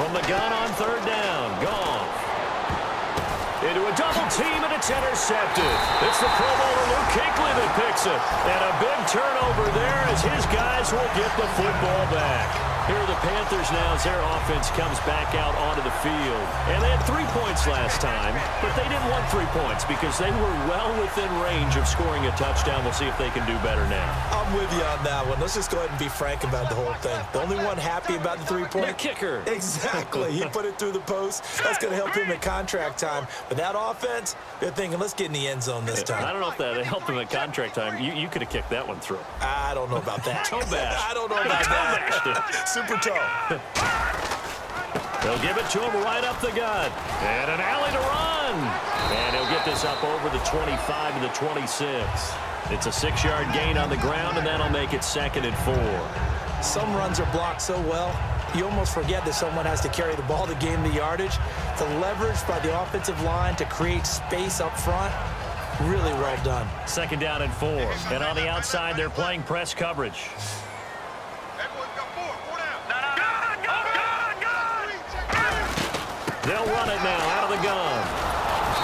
From the gun on third down. Goff. Into a double team, and it's intercepted. It's the Pro Bowler Luke Kuechly that picks it. And a big turnover there as his guys will get the football back. Here are the Panthers now as their offense comes back out onto the field. And they had 3 points last time, but they didn't want 3 points because they were well within range of scoring a touchdown. We'll see if they can do better now. I'm with you on that one. Let's just go ahead and be frank about the whole thing. The only one happy about the 3-point? The kicker. Exactly. He put it through the post. That's going to help him at contract time. But that offense, they're thinking, let's get in the end zone this time. I don't know if that helped him at contract time. You could have kicked that one through. I don't know about that. Toe bash. I don't know about that. Super toe. They'll give it to him right up the gut. And an alley to run. And he'll get this up over the 25 to the 26. It's a 6-yard gain on the ground, and that'll make it 2nd and 4. Some runs are blocked so well, you almost forget that someone has to carry the ball to gain the yardage. The leverage by the offensive line to create space up front, really well done. 2nd down and 4. And on the outside, they're playing press coverage. They'll run it now out of the gun.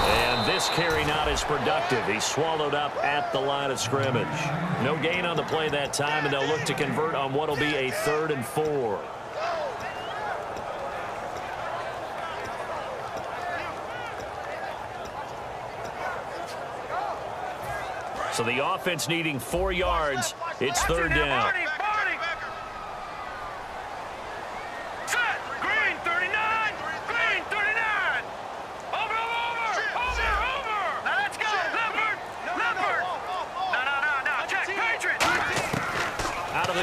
And this carry not as productive. He's swallowed up at the line of scrimmage. No gain on the play that time, and they'll look to convert on what will be a 3rd and 4. So the offense needing 4 yards. It's 3rd down.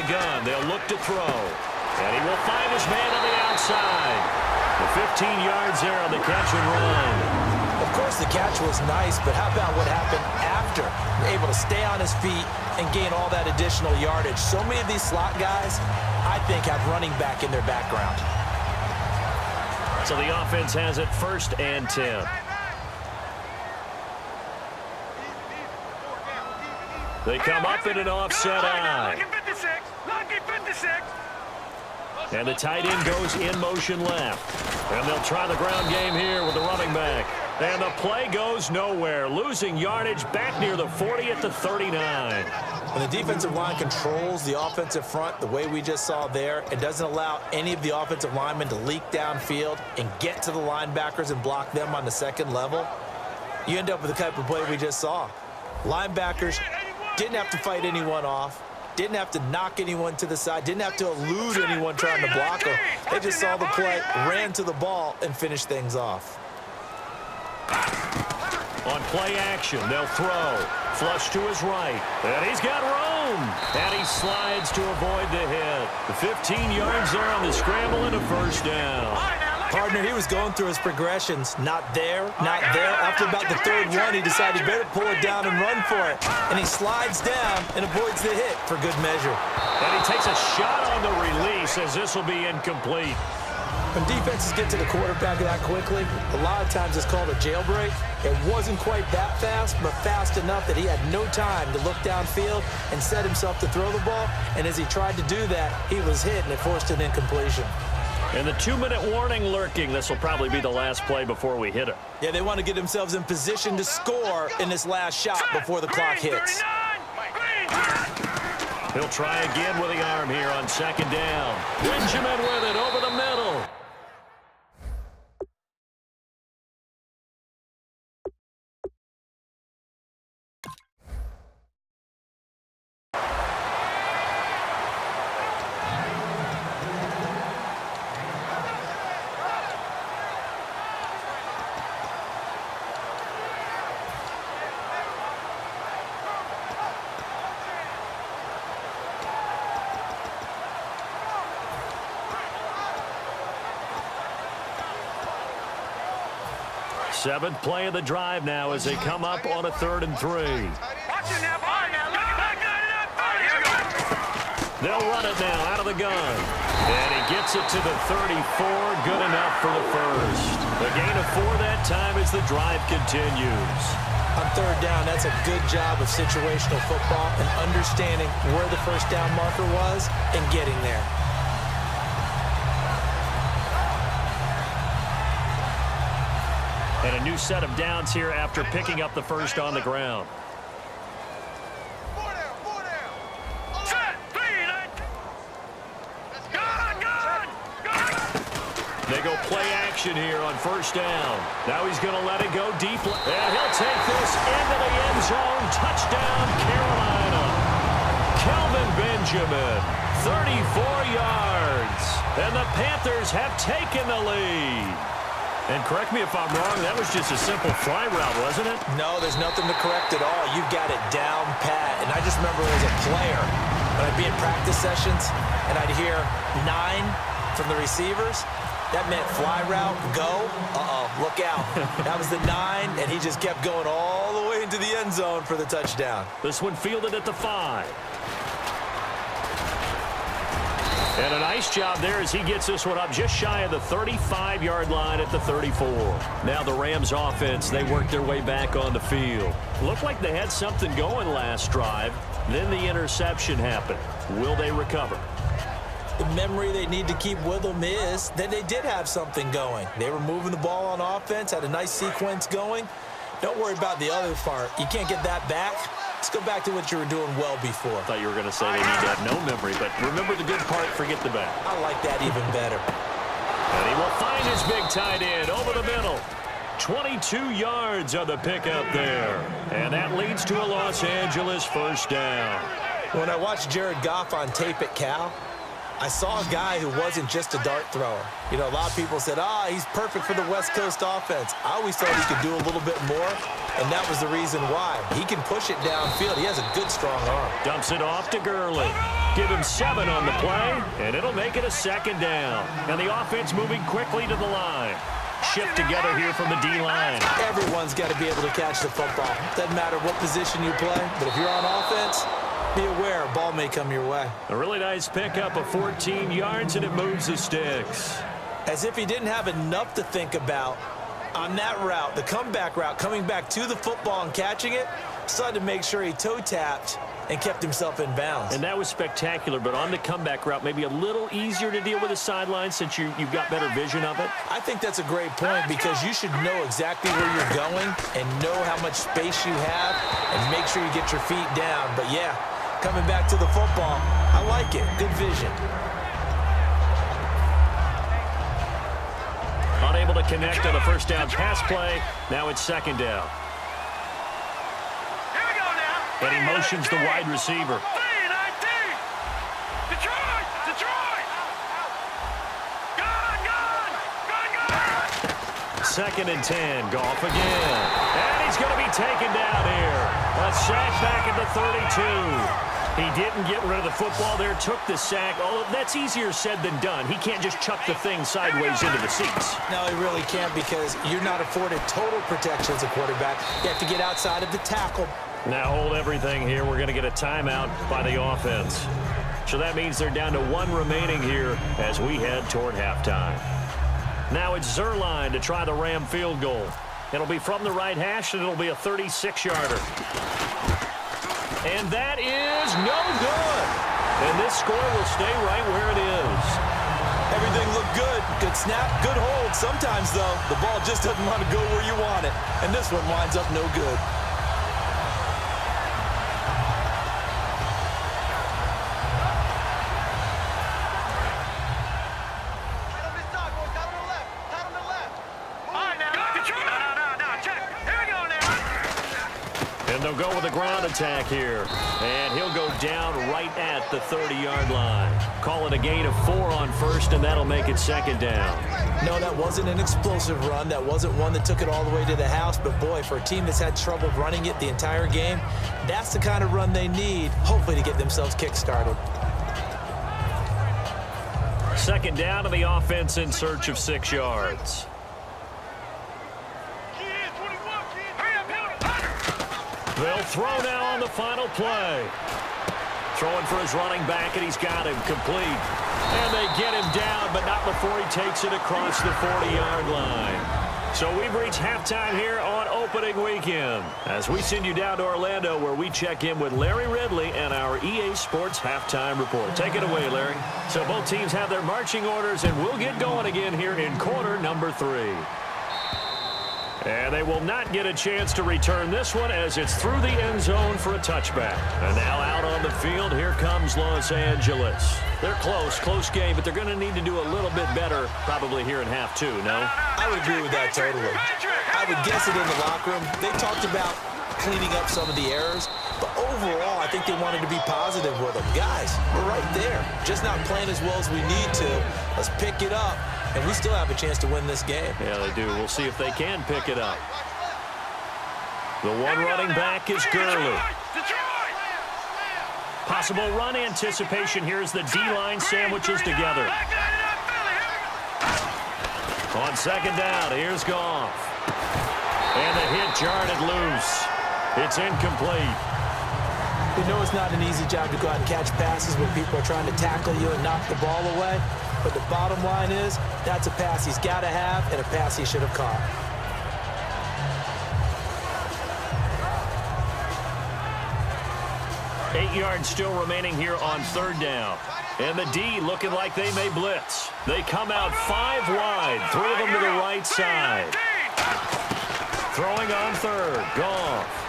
Gun. They'll look to throw. And he will find his man on the outside. The 15 yards there on the catch and run. Of course, the catch was nice, but how about what happened after? Able to stay on his feet and gain all that additional yardage. So many of these slot guys, I think, have running back in their background. So the offense has it 1st and 10. They come up in an offset eye. And the tight end goes in motion left. And they'll try the ground game here with the running back. And the play goes nowhere. Losing yardage back near the 40 at the 39. When the defensive line controls the offensive front the way we just saw there, it doesn't allow any of the offensive linemen to leak downfield and get to the linebackers and block them on the second level. You end up with the type of play we just saw. Linebackers didn't have to fight anyone off. Didn't have to knock anyone to the side. Didn't have to elude anyone trying to block them. They just saw the play, ran to the ball, and finished things off. On play action, they'll throw. Flush to his right. And he's got room. And he slides to avoid the hit. The 15 yards there on the scramble and a 1st down. Partner, he was going through his progressions. Not there, not there. After about the 3rd one, he decided he better pull it down and run for it. And he slides down and avoids the hit for good measure. And he takes a shot on the release as this will be incomplete. When defenses get to the quarterback that quickly, a lot of times it's called a jailbreak. It wasn't quite that fast, but fast enough that he had no time to look downfield and set himself to throw the ball. And as he tried to do that, he was hit, and it forced an incompletion. And the 2-minute warning lurking. This will probably be the last play before we hit it. Yeah, they want to get themselves in position to score in this last shot before the clock hits. He'll try again with the arm here on 2nd down. Benjamin with it over the middle. Seventh play of the drive now as they come up on a 3rd and 3. They'll run it now out of the gun. And he gets it to the 34. Good enough for the 1st. The gain of 4 that time as the drive continues. On 3rd down, that's a good job of situational football and understanding where the 1st down marker was and getting there. And a new set of downs here after picking up the first on the ground. They go play action here on first down. Now he's going to let it go deep. And he'll take this into the end zone. Touchdown, Carolina. Kelvin Benjamin, 34 yards. And the Panthers have taken the lead. And correct me if I'm wrong, that was just a simple fly route, wasn't it? No, there's nothing to correct at all. You've got it down pat. And I just remember as a player, when I'd be in practice sessions, and I'd hear 9 from the receivers, that meant fly route, go, look out. That was the 9, and he just kept going all the way into the end zone for the touchdown. This one fielded at the 5. And a nice job there as he gets this one up just shy of the 35-yard line at the 34. Now the Rams offense, they worked their way back on the field. Looked like they had something going last drive. Then the interception happened. Will they recover? The memory they need to keep with them is that they did have something going. They were moving the ball on offense, had a nice sequence going. Don't worry about the other part. You can't get that back. Let's go back to what you were doing well before. I thought you were going to say they need to have no memory, but remember the good part, forget the bad. I like that even better. And he will find his big tight end over the middle. 22 yards on the pickup there. And that leads to a Los Angeles first down. When I watched Jared Goff on tape at Cal, I saw a guy who wasn't just a dart thrower. You know, a lot of people said, he's perfect for the West Coast offense. I always thought he could do a little bit more, and that was the reason why. He can push it downfield. He has a good, strong arm. Dumps it off to Gurley. Give him 7 on the play, and it'll make it a second down. And the offense moving quickly to the line. Shift together here from the D-line. Everyone's got to be able to catch the football. Doesn't matter what position you play, but if you're on offense, be aware, a ball may come your way. A really nice pickup of 14 yards, and it moves the sticks. As if he didn't have enough to think about on that route, the comeback route, coming back to the football and catching it, decided to make sure he toe-tapped and kept himself in bounds. And that was spectacular, but on the comeback route, maybe a little easier to deal with the sideline since you've got better vision of it. I think that's a great point because you should know exactly where you're going and know how much space you have and make sure you get your feet down. But, yeah, coming back to the football, I like it. Good vision. Unable to connect on the first down pass play. Now it's second down. And he motions the wide receiver. Second and 10. Goff again. And he's going to be taken down here. A sack back at the 32. He didn't get rid of the football there, took the sack. Oh, that's easier said than done. He can't just chuck the thing sideways into the seats. No, he really can't because you're not afforded total protection as a quarterback. You have to get outside of the tackle. Now hold everything here. We're going to get a timeout by the offense. So that means they're down to 1 remaining here as we head toward halftime. Now it's Zerline to try the Ram field goal. It'll be from the right hash, and it'll be a 36-yarder. And that is no good. And this score will stay right where it is. Everything looked good. Good snap, good hold. Sometimes, though, the ball just doesn't want to go where you want it. And this one winds up no good. And they'll go with a ground attack here. And he'll go down right at the 30-yard line. Call it a gain of 4 on first, and that'll make it second down. No, that wasn't an explosive run. That wasn't one that took it all the way to the house. But, boy, for a team that's had trouble running it the entire game, that's the kind of run they need, hopefully, to get themselves kick-started. Second down to the offense in search of 6 yards. They'll throw now on the final play. Throwing for his running back, and he's got him complete. And they get him down, but not before he takes it across the 40-yard line. So we've reached halftime here on opening weekend as we send you down to Orlando where we check in with Larry Ridley and our EA Sports Halftime Report. Take it away, Larry. So both teams have their marching orders, and we'll get going again here in quarter number 3. And they will not get a chance to return this one as it's through the end zone for a touchback. And now out on the field, here comes Los Angeles. They're close game, but they're going to need to do a little bit better probably here in half two, no? I would agree with that totally. I would guess it in the locker room. They talked about cleaning up some of the errors, but overall, I think they wanted to be positive with them. Guys, we're right there. Just not playing as well as we need to. Let's pick it up. And we still have a chance to win this game. Yeah, they do. We'll see if they can pick it up. The one running back is Gurley. Possible run anticipation. Here's the D-line sandwiches together. On second down, here's Goff. And the hit jarred it loose. It's incomplete. We know it's not an easy job to go out and catch passes when people are trying to tackle you and knock the ball away. But the bottom line is, that's a pass he's got to have and a pass he should have caught. Eight yards still remaining here on third down. And the D looking like they may blitz. They come out 5 wide, 3 of them to the right side. Throwing on third, Goff.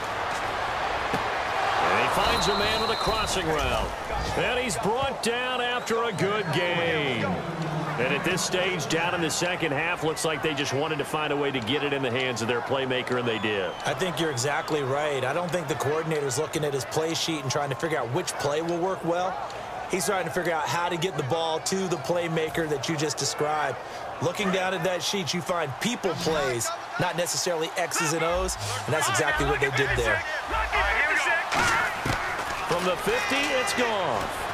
And he finds a man with a crossing route. And he's brought down after a good game. And at this stage, down in the second half, looks like they just wanted to find a way to get it in the hands of their playmaker, and they did. I think you're exactly right. I don't think the coordinator's looking at his play sheet and trying to figure out which play will work well. He's trying to figure out how to get the ball to the playmaker that you just described. Looking down at that sheet, you find people plays, not necessarily X's and O's, and that's exactly what they did there. From the 50, it's Goff.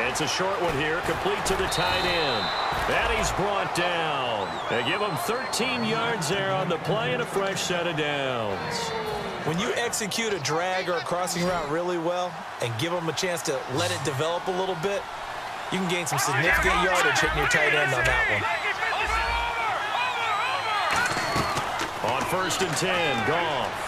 It's a short one here, complete to the tight end. And he's brought down. They give him 13 yards there on the play and a fresh set of downs. When you execute a drag or a crossing route really well and give them a chance to let it develop a little bit, you can gain some significant yardage hitting your tight end on that one. On first and 10, Goff.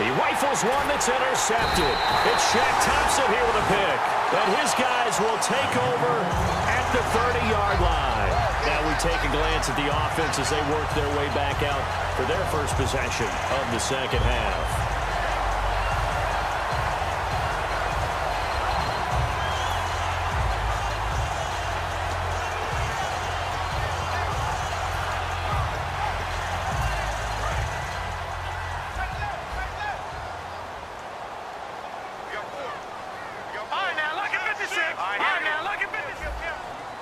He rifles one that's intercepted. It's Shaq Thompson here with a pick. And his guys will take over at the 30-yard line. Now we take a glance at the offense as they work their way back out for their first possession of the second half.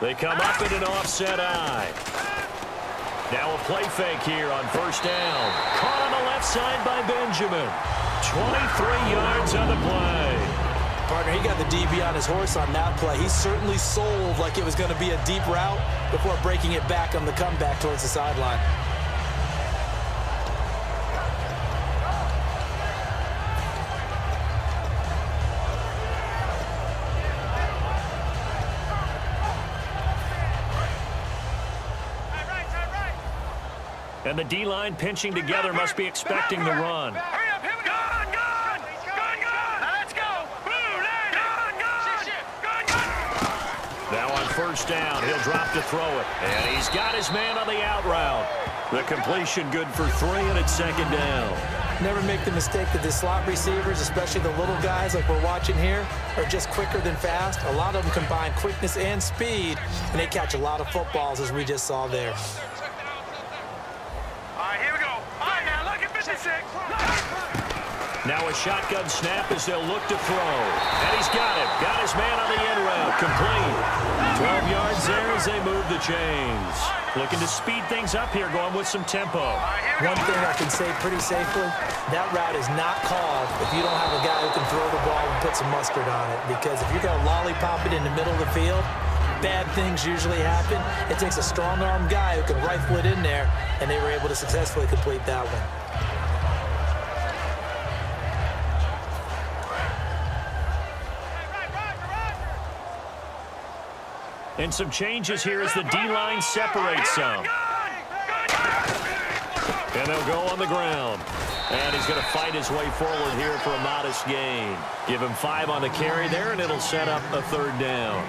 They come up in an offset eye. Now a play fake here on first down. Caught on the left side by Benjamin. 23 yards on the play. Partner, he got the DB on his horse on that play. He certainly sold like it was going to be a deep route before breaking it back on the comeback towards the sideline. And the D-line pinching together must be expecting the run. Now on first down, he'll drop to throw it. And he's got his man on the out route. The completion good for 3, and it's second down. Never make the mistake that the slot receivers, especially the little guys like we're watching here, are just quicker than fast. A lot of them combine quickness and speed, and they catch a lot of footballs, as we just saw there. Now a shotgun snap as they'll look to throw. And he's got it. Got his man on the end route. Complete. 12 yards there as they move the chains. Looking to speed things up here, going with some tempo. One thing I can say pretty safely, that route is not called if you don't have a guy who can throw the ball and put some mustard on it. Because if you're going to lollipop it in the middle of the field, bad things usually happen. It takes a strong-arm guy who can rifle it in there, and they were able to successfully complete that one. And some changes here as the D-line separates some. And they'll go on the ground. And he's going to fight his way forward here for a modest gain. Give him 5 on the carry there, and it'll set up a third down.